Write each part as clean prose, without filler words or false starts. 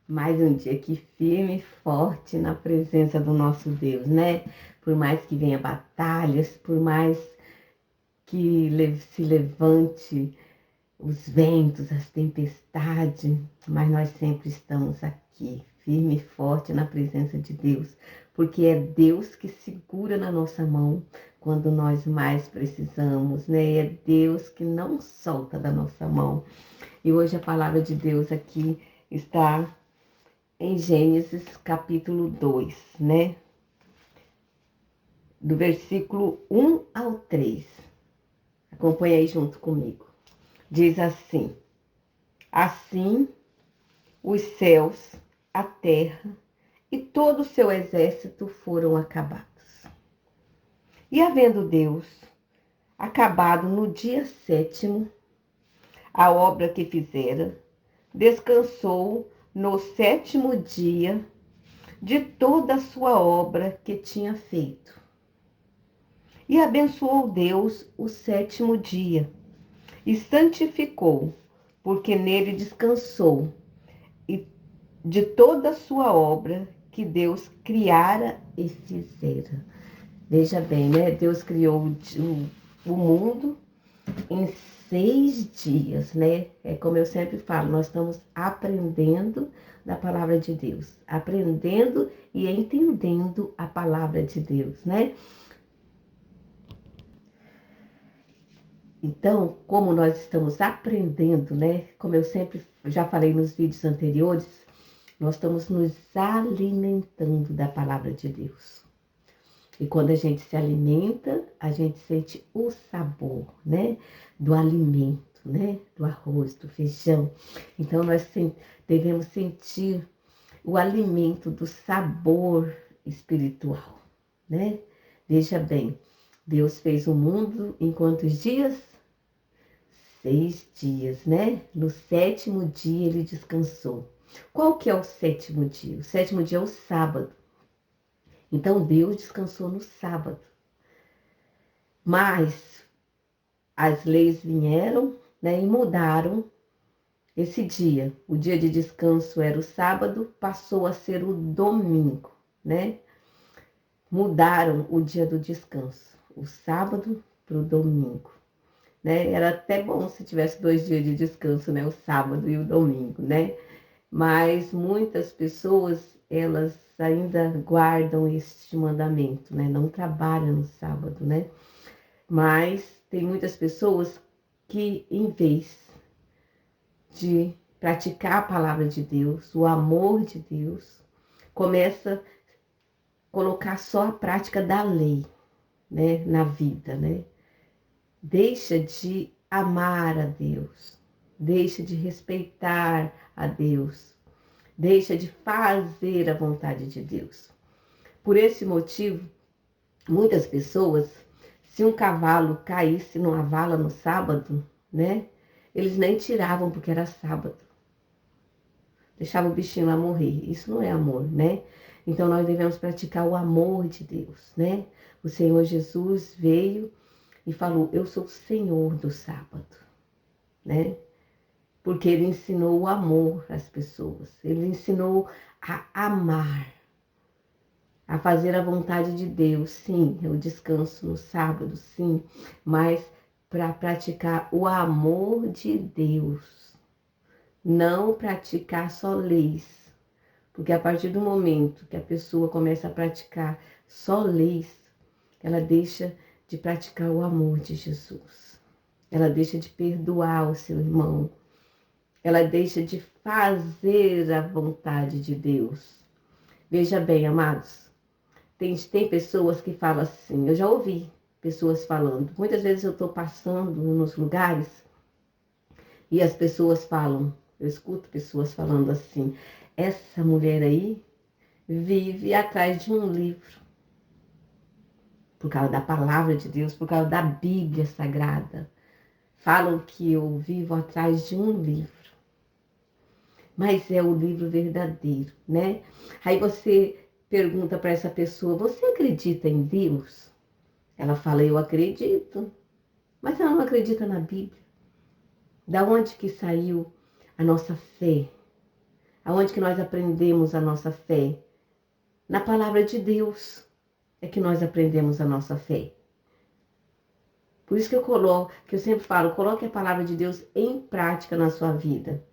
Mais um dia aqui firme e forte na presença do nosso Deus, né? Por mais que venha batalhas, por mais que se levante os ventos, as tempestades, mas nós sempre estamos aqui, firme e forte na presença de Deus, porque é Deus que segura na nossa mão quando nós mais precisamos, né? É Deus que não solta da nossa mão. E hoje a palavra de Deus aqui está em Gênesis capítulo 2, né? Do versículo 1 ao 3. Acompanha aí junto comigo. Diz assim: Assim os céus, a terra e todo o seu exército foram acabados. E havendo Deus acabado no dia 7º a obra que fizera, descansou no 7º dia de toda a sua obra que tinha feito. E abençoou Deus o 7º dia, e santificou, porque nele descansou, e de toda a sua obra que Deus criara e fizera. Veja bem, né? Deus criou o mundo em 6 dias, né? É como eu sempre falo, nós estamos aprendendo da palavra de Deus, aprendendo e entendendo a palavra de Deus, né? Então, como nós estamos aprendendo, né? Como eu sempre já falei nos vídeos anteriores, nós estamos nos alimentando da palavra de Deus. E quando a gente se alimenta, a gente sente o sabor, né? Do alimento, né? Do arroz, do feijão. Então, nós devemos sentir o alimento do sabor espiritual, né? Veja bem, Deus fez o mundo em quantos dias? 6 dias, né? No 7º dia ele descansou. Qual que é o 7º dia? O 7º dia é o sábado. Então Deus descansou no sábado. Mas as leis vieram, né, e mudaram esse dia. O dia de descanso era o sábado, passou a ser o domingo, né? Mudaram o dia do descanso, o sábado para o domingo. Né? Era até bom se tivesse 2 dias de descanso, né? O sábado e o domingo, né? Mas muitas pessoas, elas ainda guardam este mandamento, né? Não trabalham no sábado, né? Mas tem muitas pessoas que, em vez de praticar a palavra de Deus, o amor de Deus, começa a colocar só a prática da lei, né? Na vida, né? Deixa de amar a Deus, deixa de respeitar a Deus, deixa de fazer a vontade de Deus. Por esse motivo, muitas pessoas, se um cavalo caísse numa vala no sábado, né, eles nem tiravam porque era sábado. Deixava o bichinho lá morrer. Isso não é amor, né? Então nós devemos praticar o amor de Deus, né? O Senhor Jesus veio e falou: eu sou o Senhor do sábado, né? Porque ele ensinou o amor às pessoas, ele ensinou a amar, a fazer a vontade de Deus, sim, o descanso no sábado, sim, mas para praticar o amor de Deus, não praticar só leis, porque a partir do momento que a pessoa começa a praticar só leis, ela deixa de praticar o amor de Jesus. Ela deixa de perdoar o seu irmão. Ela deixa de fazer a vontade de Deus. Veja bem, amados, tem pessoas que falam assim, eu já ouvi pessoas falando, muitas vezes eu estou passando nos lugares e as pessoas falam, eu escuto pessoas falando assim, essa mulher aí vive atrás de um livro. Por causa da palavra de Deus, por causa da Bíblia Sagrada. Falam que eu vivo atrás de um livro. Mas é o livro verdadeiro, né? Aí você pergunta para essa pessoa, você acredita em Deus? Ela fala, eu acredito. Mas ela não acredita na Bíblia. Da onde que saiu a nossa fé? Aonde que nós aprendemos a nossa fé? Na palavra de Deus é que nós aprendemos a nossa fé. Por isso que eu sempre falo, coloque a palavra de Deus em prática na sua vida.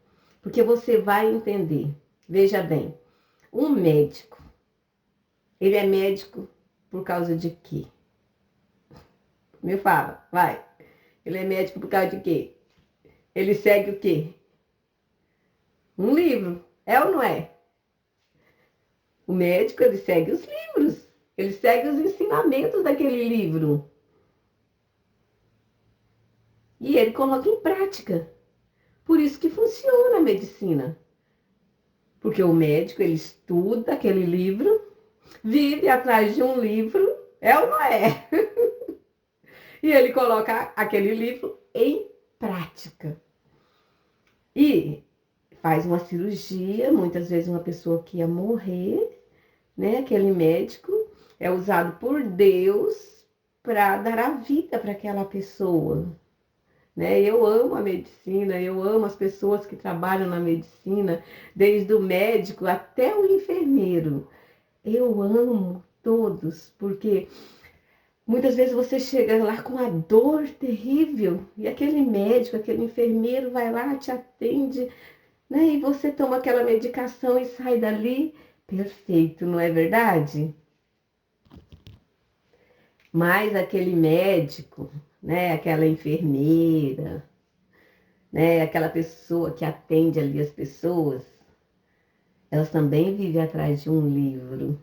Porque você vai entender. Veja bem, um médico, ele é médico por causa de quê? Me fala, vai. Ele é médico por causa de quê? Ele segue o quê? Um livro, é ou não é? O médico, ele segue os livros. Ele segue os ensinamentos daquele livro. E ele coloca em prática. Por isso que funciona a medicina. Porque o médico, ele estuda aquele livro, vive atrás de um livro, é ou não é? E ele coloca aquele livro em prática. E faz uma cirurgia, muitas vezes uma pessoa que ia morrer, né? Aquele médico é usado por Deus para dar a vida para aquela pessoa. Né? Eu amo a medicina, eu amo as pessoas que trabalham na medicina, desde o médico até o enfermeiro. Eu amo todos, porque muitas vezes você chega lá com uma dor terrível e aquele médico, aquele enfermeiro vai lá, te atende, né? E você toma aquela medicação e sai dali perfeito, não é verdade? Mas aquele médico, né? Aquela enfermeira, né? Aquela pessoa que atende ali as pessoas, elas também vivem atrás de um livro.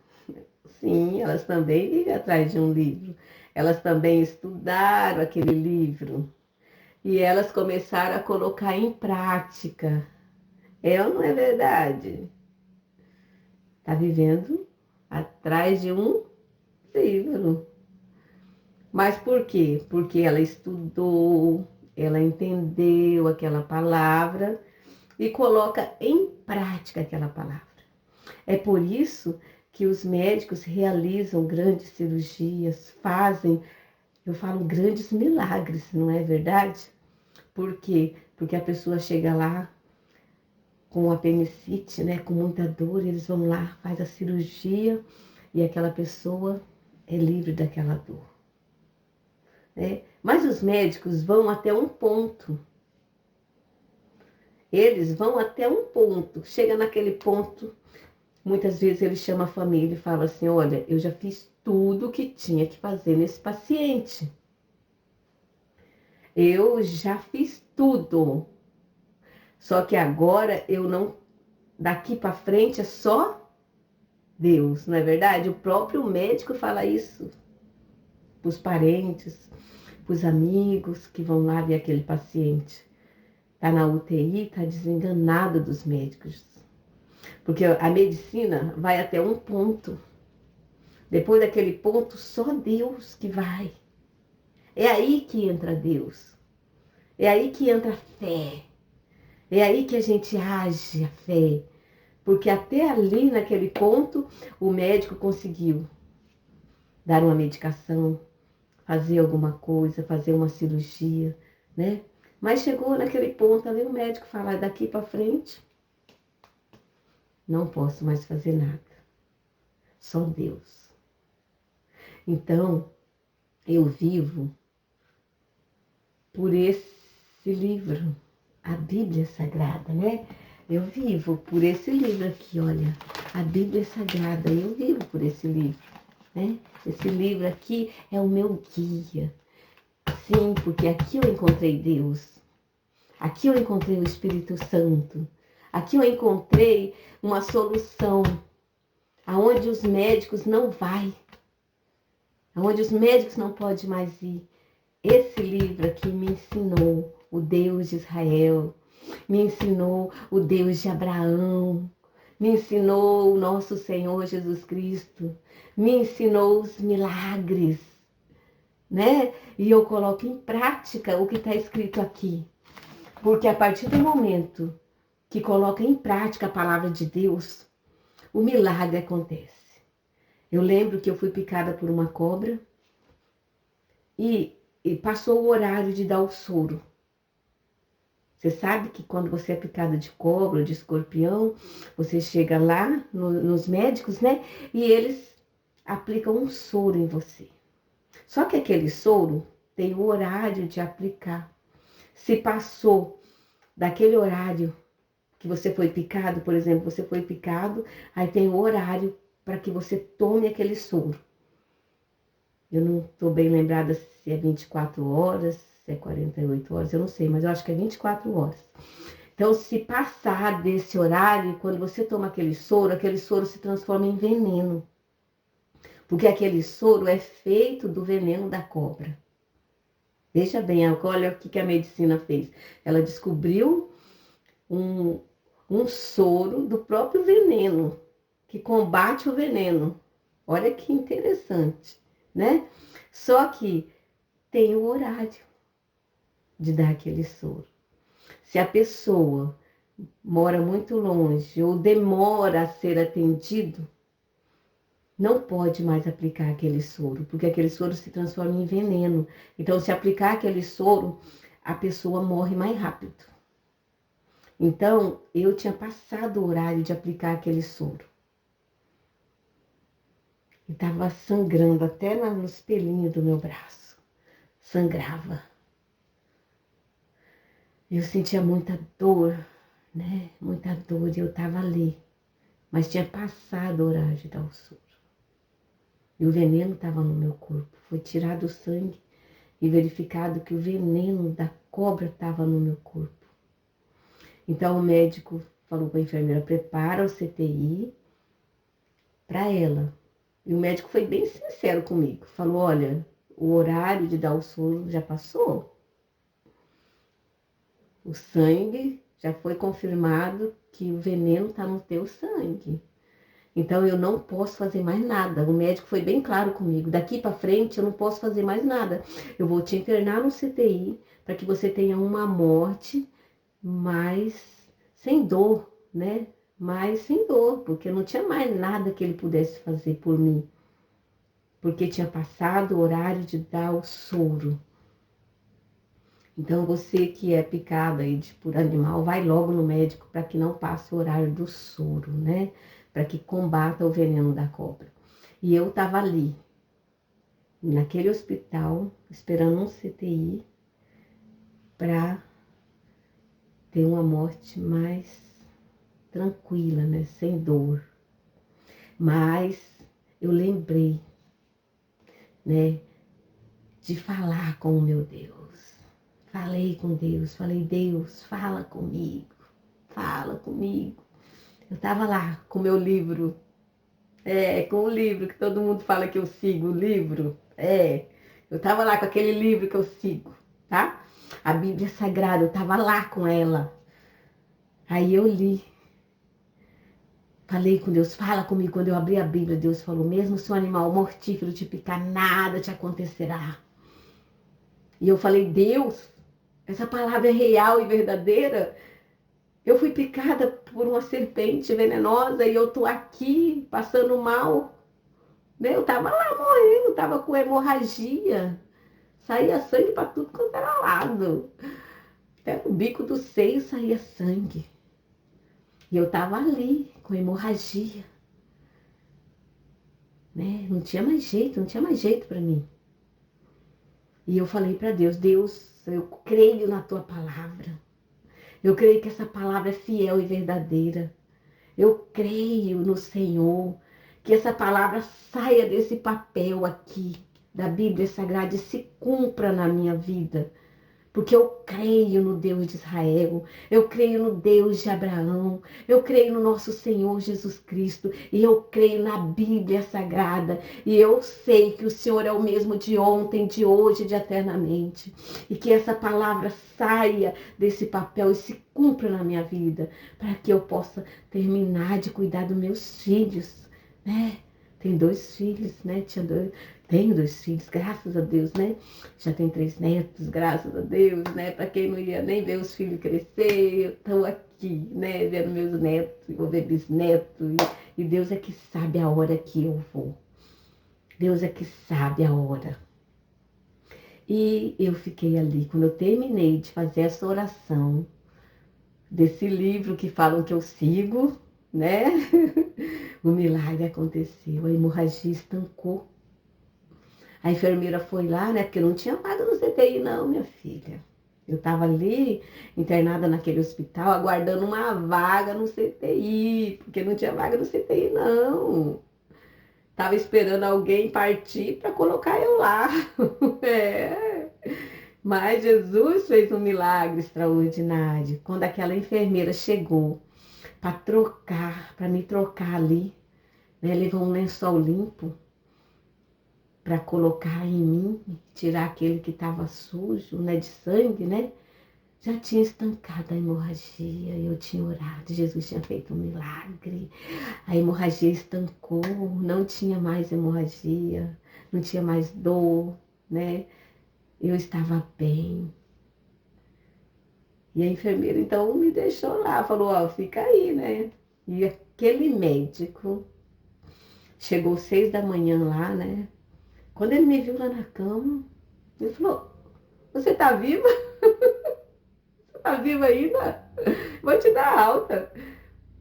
Sim, elas também vivem atrás de um livro. Elas também estudaram aquele livro e elas começaram a colocar em prática. É ou não é verdade? Está vivendo atrás de um livro. Mas por quê? Porque ela estudou, ela entendeu aquela palavra e coloca em prática aquela palavra. É por isso que os médicos realizam grandes cirurgias, fazem, eu falo, grandes milagres, não é verdade? Por quê? Porque a pessoa chega lá com apendicite, né, com muita dor, eles vão lá, faz a cirurgia e aquela pessoa é livre daquela dor. Né? Mas os médicos vão até um ponto. Eles vão até um ponto. Chega naquele ponto, muitas vezes ele chama a família e fala assim, olha, eu já fiz tudo o que tinha que fazer nesse paciente. Eu já fiz tudo. Só que agora eu não, daqui para frente é só Deus, não é verdade? O próprio médico fala isso para os parentes, para os amigos que vão lá ver aquele paciente. Está na UTI, está desenganado dos médicos. Porque a medicina vai até um ponto. Depois daquele ponto, só Deus que vai. É aí que entra Deus. É aí que entra a fé. É aí que a gente age a fé. Porque até ali, naquele ponto, o médico conseguiu dar uma medicação, fazer alguma coisa, fazer uma cirurgia, né? Mas chegou naquele ponto ali, o médico fala, daqui para frente, não posso mais fazer nada. Só Deus. Então, eu vivo por esse livro, a Bíblia Sagrada, né? Eu vivo por esse livro aqui, olha, a Bíblia Sagrada, eu vivo por esse livro, né? Esse livro aqui é o meu guia. Sim, porque aqui eu encontrei Deus, aqui eu encontrei o Espírito Santo, aqui eu encontrei uma solução, aonde os médicos não vão, aonde os médicos não podem mais ir. Esse livro aqui me ensinou o Deus de Israel, me ensinou o Deus de Abraão, me ensinou o nosso Senhor Jesus Cristo, me ensinou os milagres, né? E eu coloco em prática o que está escrito aqui. Porque a partir do momento que coloca em prática a palavra de Deus, o milagre acontece. Eu lembro que eu fui picada por uma cobra e passou o horário de dar o soro. Você sabe que quando você é picada de cobra, de escorpião, você chega lá nos médicos, né? E eles aplicam um soro em você. Só que aquele soro tem o horário de aplicar. Se passou daquele horário que você foi picado, por exemplo, você foi picado, aí tem o horário para que você tome aquele soro. Eu não estou bem lembrada se é 24 horas, se é 48 horas, eu não sei, mas eu acho que é 24 horas. Então, se passar desse horário, quando você toma aquele soro se transforma em veneno. Porque aquele soro é feito do veneno da cobra. Veja bem, olha o que a medicina fez. Ela descobriu um soro do próprio veneno, que combate o veneno. Olha que interessante, né? Só que tem o horário de dar aquele soro. Se a pessoa mora muito longe ou demora a ser atendido, não pode mais aplicar aquele soro, porque aquele soro se transforma em veneno. Então, se aplicar aquele soro, a pessoa morre mais rápido. Então, eu tinha passado o horário de aplicar aquele soro. E estava sangrando até nos pelinhos do meu braço. Sangrava. Eu sentia muita dor, né? Muita dor, e eu estava ali. Mas tinha passado o horário de dar o soro. E o veneno estava no meu corpo. Foi tirado o sangue e verificado que o veneno da cobra estava no meu corpo. Então o médico falou para a enfermeira, prepara o CTI para ela. E o médico foi bem sincero comigo. Falou, olha, o horário de dar o soro já passou. O sangue já foi confirmado que o veneno está no teu sangue. Então eu não posso fazer mais nada. O médico foi bem claro comigo. Daqui para frente eu não posso fazer mais nada. Eu vou te internar no CTI para que você tenha uma morte mais sem dor, né? Mas sem dor, porque não tinha mais nada que ele pudesse fazer por mim. Porque tinha passado o horário de dar o soro. Então você que é picada aí por animal, vai logo no médico para que não passe o horário do soro, né? Para que combata o veneno da cobra. E eu estava ali, naquele hospital, esperando um CTI para ter uma morte mais tranquila, né? Sem dor. Mas eu lembrei, né? De falar com o meu Deus. Falei com Deus, falei, Deus, fala comigo, fala comigo. Eu estava lá com o meu livro, com o livro que todo mundo fala que eu sigo, o livro, eu estava lá com aquele livro que eu sigo, tá? A Bíblia Sagrada, eu estava lá com ela. Aí eu li, falei com Deus, fala comigo. Quando eu abri a Bíblia, Deus falou, mesmo se um animal mortífero te picar, nada te acontecerá. E eu falei, Deus, essa palavra é real e verdadeira? Eu fui picada por uma serpente venenosa e eu tô aqui passando mal. Né? Eu tava lá morrendo, tava com hemorragia. Saía sangue para tudo quanto era lado. Até no bico do seio saía sangue. E eu tava ali com hemorragia. Né? Não tinha mais jeito para mim. E eu falei para Deus, Deus, eu creio na tua palavra. Eu creio que essa palavra é fiel e verdadeira. Eu creio no Senhor, que essa palavra saia desse papel aqui, da Bíblia Sagrada, e se cumpra na minha vida. Porque eu creio no Deus de Israel, eu creio no Deus de Abraão, eu creio no nosso Senhor Jesus Cristo, e eu creio na Bíblia Sagrada, e eu sei que o Senhor é o mesmo de ontem, de hoje, de eternamente, e que essa palavra saia desse papel e se cumpra na minha vida, para que eu possa terminar de cuidar dos meus filhos, né? Tem 2 filhos, né? Tenho 2 filhos, graças a Deus, né? Já tenho 3 netos, graças a Deus, né? Para quem não ia nem ver os filhos crescer, eu estou aqui, né? Vendo meus netos, vou ver bisnetos. E Deus é que sabe a hora que eu vou. Deus é que sabe a hora. E eu fiquei ali, quando eu terminei de fazer essa oração, desse livro que falam que eu sigo, né? O milagre aconteceu, a hemorragia estancou. A enfermeira foi lá, né? Porque não tinha vaga no CTI, não, minha filha. Eu estava ali, internada naquele hospital, aguardando uma vaga no CTI, porque não tinha vaga no CTI, não. Tava esperando alguém partir para colocar eu lá. É. Mas Jesus fez um milagre extraordinário. Quando aquela enfermeira chegou para me trocar ali, né? Levou um lençol limpo para colocar em mim, tirar aquele que estava sujo, né, de sangue, né? Já tinha estancado a hemorragia, eu tinha orado, Jesus tinha feito um milagre. A hemorragia estancou, não tinha mais hemorragia, não tinha mais dor, né? Eu estava bem. E a enfermeira então me deixou lá, falou, ó, fica aí, né? E aquele médico chegou 6 da manhã lá, né? Quando ele me viu lá na cama, ele falou, você tá viva? Você tá viva ainda? Vou te dar alta.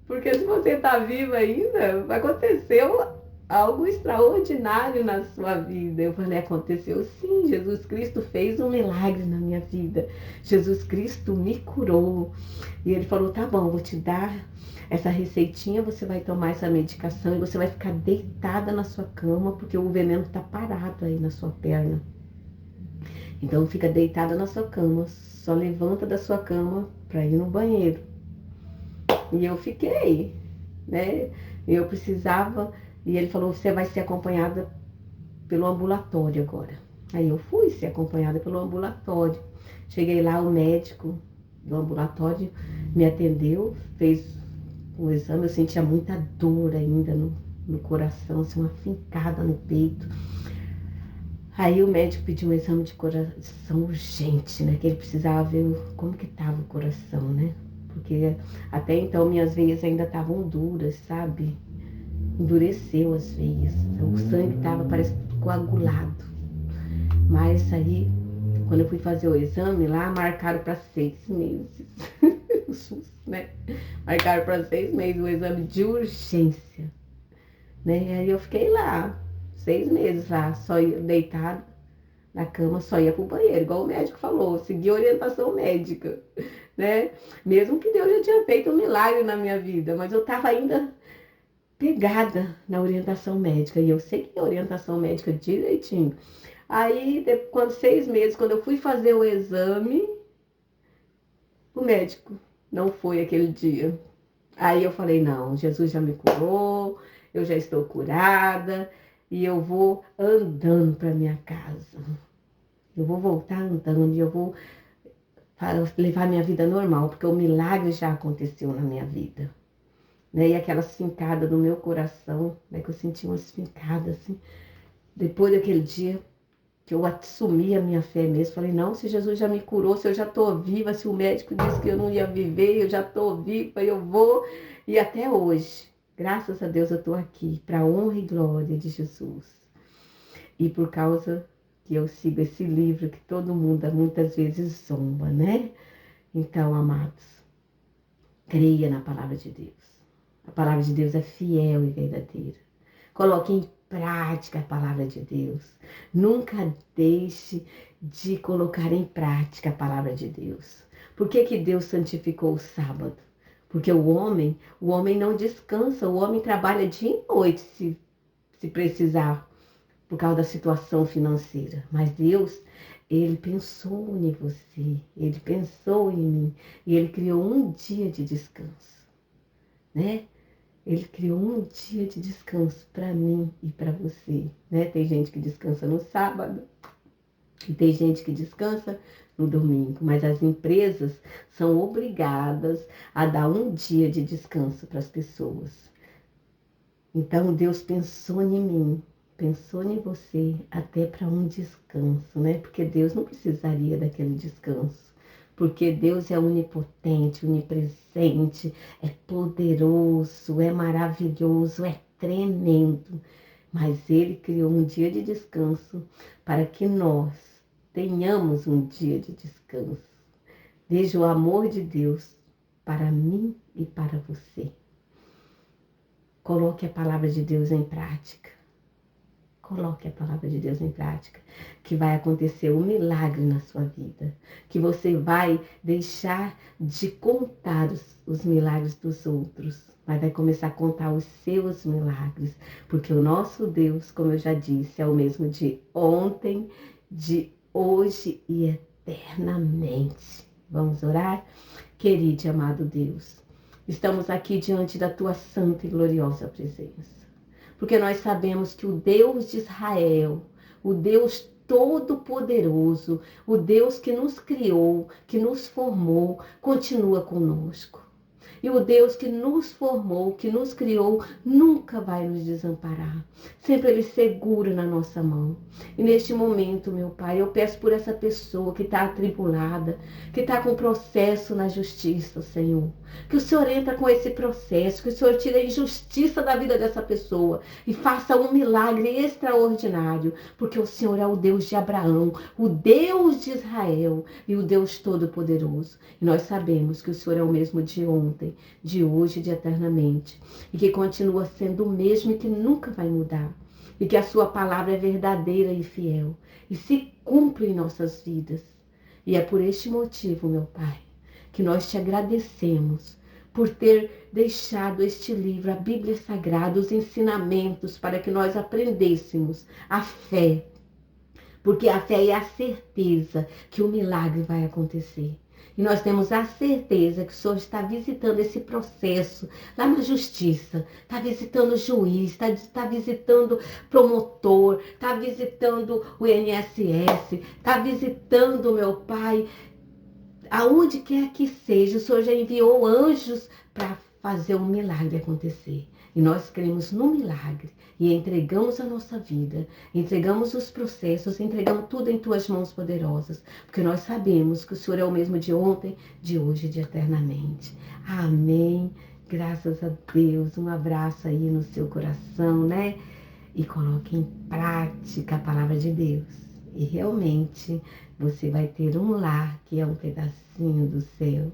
Porque se você tá viva ainda, aconteceu algo extraordinário na sua vida. Eu falei, aconteceu sim, Jesus Cristo fez um milagre na minha vida. Jesus Cristo me curou. E ele falou, tá bom, vou te dar essa receitinha, você vai tomar essa medicação e você vai ficar deitada na sua cama, porque o veneno tá parado aí na sua perna. Então fica deitada na sua cama, só levanta da sua cama para ir no banheiro. E eu fiquei, né? Eu precisava, e ele falou, você vai ser acompanhada pelo ambulatório agora. Aí eu fui ser acompanhada pelo ambulatório. Cheguei lá, o médico do ambulatório me atendeu, fez o exame, eu sentia muita dor ainda no coração, assim, uma fincada no peito. Aí o médico pediu um exame de coração urgente, né? Que ele precisava ver como que tava o coração, né? Porque até então minhas veias ainda estavam duras, sabe? Endureceu as veias. O sangue tava, parece, coagulado. Mas aí, quando eu fui fazer o exame lá, marcaram para 6 meses. O SUS, né? Marcaram para 6 meses o exame de urgência, né? Aí eu fiquei lá, 6 meses lá, só ia deitada na cama, só ia pro banheiro, igual o médico falou, segui orientação médica, né? Mesmo que Deus já tinha feito um milagre na minha vida, mas eu tava ainda pegada na orientação médica, e eu segui a orientação médica direitinho. Aí, quando 6 meses, quando eu fui fazer o exame, o médico não foi aquele dia. Aí eu falei, não, Jesus já me curou, eu já estou curada, e eu vou andando para minha casa. Eu vou voltar andando e eu vou levar minha vida normal, porque o milagre já aconteceu na minha vida. Né? E aquelas fincadas no meu coração, né? Que eu senti umas fincadas assim. Depois daquele dia que eu assumi a minha fé mesmo, falei, não, se Jesus já me curou, se eu já estou viva, se o médico disse que eu não ia viver, eu já estou viva, eu vou. E até hoje, graças a Deus, eu estou aqui, para a honra e glória de Jesus. E por causa que eu sigo esse livro que todo mundo muitas vezes zomba, né? Então, amados, creia na palavra de Deus. A palavra de Deus é fiel e verdadeira. Coloque em prática a palavra de Deus. Nunca deixe de colocar em prática a palavra de Deus. Por que que Deus santificou o sábado? Porque o homem não descansa, o homem trabalha dia e noite se precisar, por causa da situação financeira. Mas Deus, Ele pensou em você, Ele pensou em mim, e Ele criou um dia de descanso, né? Ele criou um dia de descanso para mim e para você, né? Tem gente que descansa no sábado e tem gente que descansa no domingo, mas as empresas são obrigadas a dar um dia de descanso para as pessoas. Então Deus pensou em mim, pensou em você até para um descanso, né? Porque Deus não precisaria daquele descanso. Porque Deus é onipotente, onipresente, é poderoso, é maravilhoso, é tremendo. Mas Ele criou um dia de descanso para que nós tenhamos um dia de descanso. Veja o amor de Deus para mim e para você. Coloque a palavra de Deus em prática. Coloque a palavra de Deus em prática, que vai acontecer um milagre na sua vida, que você vai deixar de contar os milagres dos outros, mas vai começar a contar os seus milagres, porque o nosso Deus, como eu já disse, é o mesmo de ontem, de hoje e eternamente. Vamos orar? Querido e amado Deus, estamos aqui diante da tua santa e gloriosa presença. Porque nós sabemos que o Deus de Israel, o Deus Todo-Poderoso, o Deus que nos criou, que nos formou, continua conosco. E o Deus que nos formou, que nos criou, nunca vai nos desamparar. Sempre Ele segura na nossa mão. E neste momento, meu Pai, eu peço por essa pessoa que está atribulada, que está com processo na justiça, Senhor. Que o Senhor entra com esse processo, que o Senhor tire a injustiça da vida dessa pessoa e faça um milagre extraordinário, porque o Senhor é o Deus de Abraão, o Deus de Israel e o Deus Todo-Poderoso. E nós sabemos que o Senhor é o mesmo de ontem, de hoje e de eternamente, e que continua sendo o mesmo e que nunca vai mudar, e que a sua palavra é verdadeira e fiel, e se cumpre em nossas vidas. E é por este motivo, meu Pai, que nós te agradecemos por ter deixado este livro, a Bíblia Sagrada, os ensinamentos para que nós aprendêssemos a fé, porque a fé é a certeza que o milagre vai acontecer. E nós temos a certeza que o Senhor está visitando esse processo lá na justiça, está visitando o juiz, está visitando promotor, está visitando o INSS, está visitando, meu Pai, aonde quer que seja. O Senhor já enviou anjos para fazer um milagre acontecer. E nós cremos no milagre e entregamos a nossa vida, entregamos os processos, entregamos tudo em tuas mãos poderosas, porque nós sabemos que o Senhor é o mesmo de ontem, de hoje e de eternamente. Amém. Graças a Deus. Um abraço aí no seu coração, né? E coloque em prática a palavra de Deus. E realmente você vai ter um lar que é um pedacinho do céu.